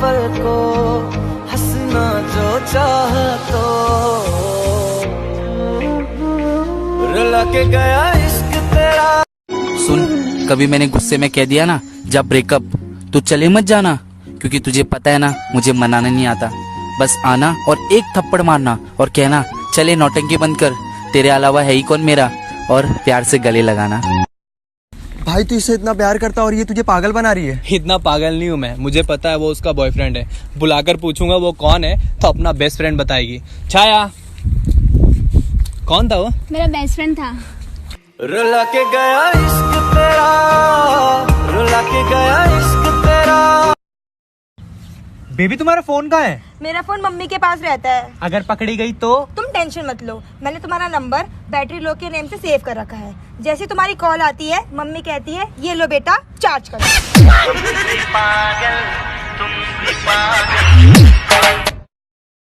पल को हंसना जो चाह तो रुला के गया इश्क तेरा। सुन, कभी मैंने गुस्से में कह दिया ना जब ब्रेकअप, तो चले मत जाना, क्योंकि तुझे पता है ना मुझे मनाना नहीं आता। बस आना और एक थप्पड़ मारना और कहना चले नौटंकी बंद कर, तेरे अलावा है ही कौन मेरा, और प्यार से गले लगाना। भाई तू इससे इतना प्यार करता और ये तुझे पागल बना रही है। इतना पागल नहीं हूँ मैं, मुझे पता है वो उसका बॉयफ्रेंड है। बुलाकर पूछूंगा वो कौन है तो अपना बेस्ट फ्रेंड बताएगी। छाया, कौन था वो? मेरा बेस्ट फ्रेंड था। रुला के गया इश्क तेरा, रुला के गया इश्क तेरा। बेबी तुम्हारा फोन कहाँ है? मेरा फोन मम्मी के पास रहता है। अगर पकड़ी गई तो? तुम टेंशन मत लो, मैंने तुम्हारा नंबर बैटरी लो के नेम से सेव कर रखा है। जैसे तुम्हारी कॉल आती है मम्मी कहती है ये लो बेटा चार्ज करो।